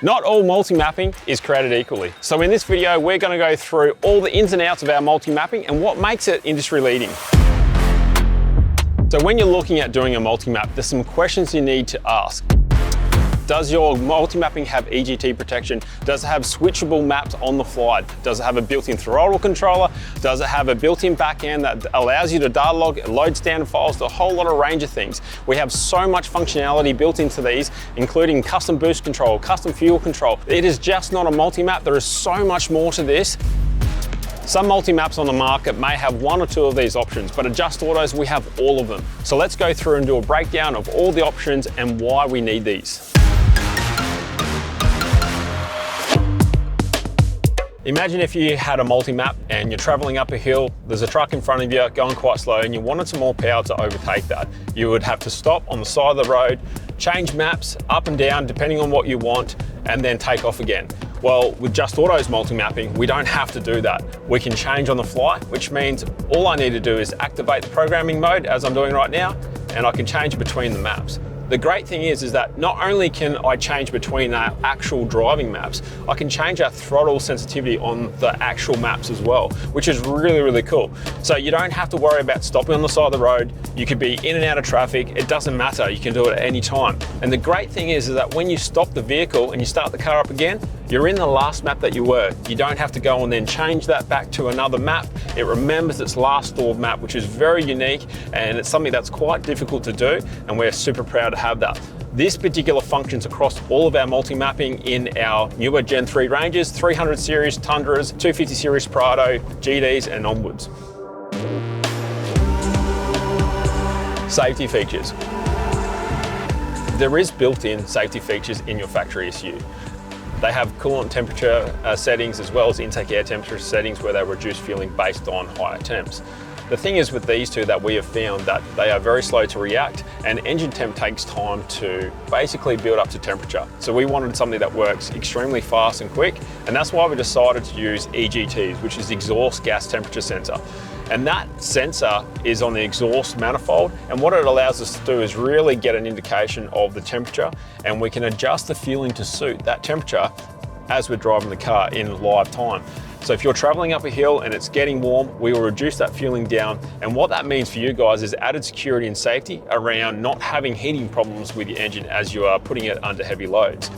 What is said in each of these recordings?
Not all multi-mapping is created equally. So in this video, we're going to go through all the ins and outs of our multi-mapping and what makes it industry leading. So when you're looking at doing a multi-map, there's some questions you need to ask. Does your multi-mapping have EGT protection? Does it have switchable maps on the fly? Does it have a built-in throttle controller? Does it have a built-in backend that allows you to data log, load standard files, a whole lot of range of things? We have so much functionality built into these, including custom boost control, custom fuel control. It is just not a multi-map. There is so much more to this. Some multi-maps on the market may have one or two of these options, but at Just Autos, we have all of them. So let's go through and do a breakdown of all the options and why we need these. Imagine if you had a multi-map and you're traveling up a hill, there's a truck in front of you going quite slow and you wanted some more power to overtake that. You would have to stop on the side of the road, change maps up and down depending on what you want, and then take off again. Well, with Just Auto's multi-mapping, we don't have to do that. We can change on the fly, which means all I need to do is activate the programming mode as I'm doing right now, and I can change between the maps. The great thing is that not only can I change between our actual driving maps, I can change our throttle sensitivity on the actual maps as well, which is really, really cool. So you don't have to worry about stopping on the side of the road. You could be in and out of traffic. It doesn't matter. You can do it at any time. And the great thing is that when you stop the vehicle and you start the car up again, you're in the last map that you were. You don't have to go and then change that back to another map. It remembers its last stored map, which is very unique, and it's something that's quite difficult to do, and we're super proud to have that. This particular functions across all of our multi-mapping in our newer Gen 3 ranges, 300 series Tundras, 250 series Prado, GDs, and onwards. Safety features. There is built-in safety features in your factory ECU. They have coolant temperature settings as well as intake air temperature settings where they reduce fueling based on higher temps. The thing is with these two that we have found that they are very slow to react, and engine temp takes time to basically build up to temperature. So we wanted something that works extremely fast and quick, and that's why we decided to use EGTs, which is exhaust gas temperature sensor. And that sensor is on the exhaust manifold, and what it allows us to do is really get an indication of the temperature, and we can adjust the fueling to suit that temperature as we're driving the car in live time. So if you're traveling up a hill and it's getting warm, we will reduce that fueling down. And what that means for you guys is added security and safety around not having heating problems with your engine as you are putting it under heavy loads.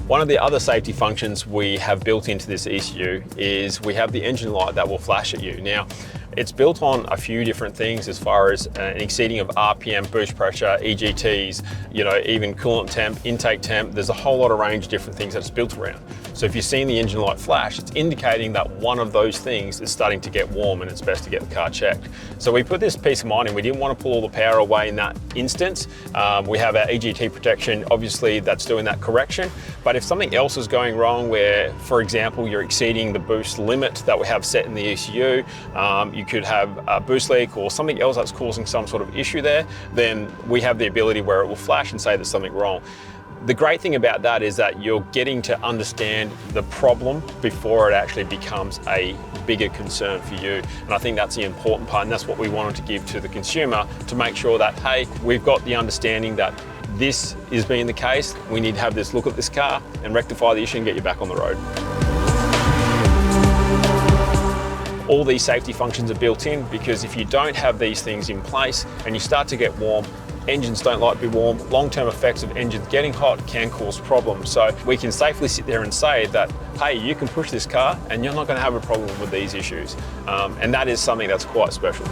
One of the other safety functions we have built into this ECU is we have the engine light that will flash at you. Now, it's built on a few different things as far as an exceeding of RPM, boost pressure, EGTs, even coolant temp, intake temp. There's a whole lot of range of different things that it's built around. So if you're seeing the engine light flash, it's indicating that one of those things is starting to get warm and it's best to get the car checked. So we put this peace of mind in. We didn't want to pull all the power away in that instance. We have our EGT protection, obviously that's doing that correction. But if something else is going wrong where, for example, you're exceeding the boost limit that we have set in the ECU, you could have a boost leak or something else that's causing some sort of issue there, then we have the ability where it will flash and say there's something wrong. The great thing about that is that you're getting to understand the problem before it actually becomes a bigger concern for you. And I think that's the important part, and that's what we wanted to give to the consumer to make sure that, hey, we've got the understanding that this is being the case. We need to have this look at this car and rectify the issue and get you back on the road. All these safety functions are built in because if you don't have these things in place and you start to get warm, engines don't like to be warm, long-term effects of engines getting hot can cause problems. So we can safely sit there and say that, hey, you can push this car and you're not going to have a problem with these issues. And that is something that's quite special.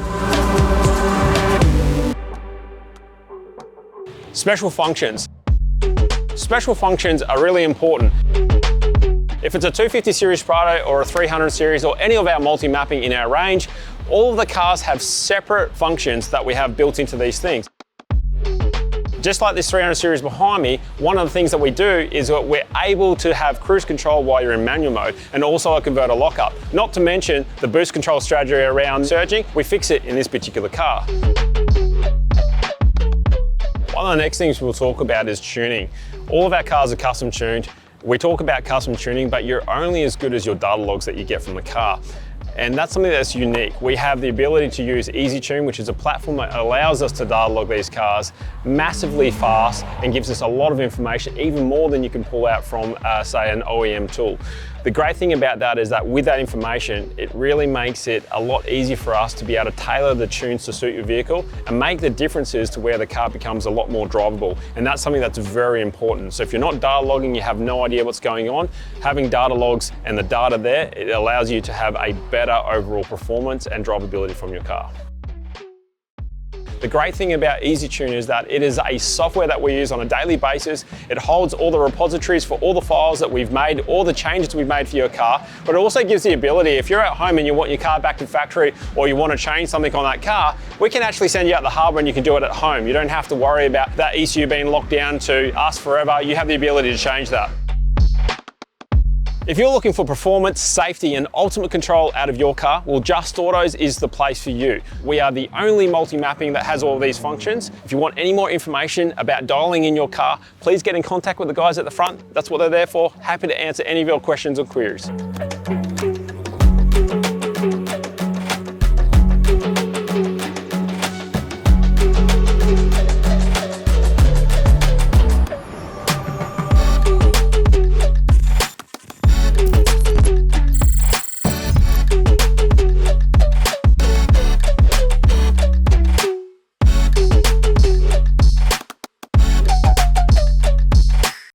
Special functions. Special functions are really important. If it's a 250 series Prado or a 300 series or any of our multi-mapping in our range, all of the cars have separate functions that we have built into these things. Just like this 300 series behind me, one of the things that we do is that we're able to have cruise control while you're in manual mode and also a converter lockup. Not to mention the boost control strategy around surging, we fix it in this particular car. One of the next things we'll talk about is tuning. All of our cars are custom tuned. We talk about custom tuning, but you're only as good as your data logs that you get from the car. And that's something that's unique. We have the ability to use EasyTune, which is a platform that allows us to data log these cars massively fast and gives us a lot of information, even more than you can pull out from, say, an OEM tool. The great thing about that is that with that information, it really makes it a lot easier for us to be able to tailor the tunes to suit your vehicle and make the differences to where the car becomes a lot more drivable. And that's something that's very important. So if you're not data logging, you have no idea what's going on, having data logs and the data there, it allows you to have a better overall performance and drivability from your car. The great thing about EasyTune is that it is a software that we use on a daily basis. It holds all the repositories for all the files that we've made, all the changes we've made for your car, but it also gives the ability, if you're at home and you want your car back to factory or you want to change something on that car, we can actually send you out the hardware and you can do it at home. You don't have to worry about that ECU being locked down to us forever. You have the ability to change that. If you're looking for performance, safety, and ultimate control out of your car, well, Just Autos is the place for you. We are the only multi-mapping that has all of these functions. If you want any more information about dialing in your car, please get in contact with the guys at the front. That's what they're there for. Happy to answer any of your questions or queries.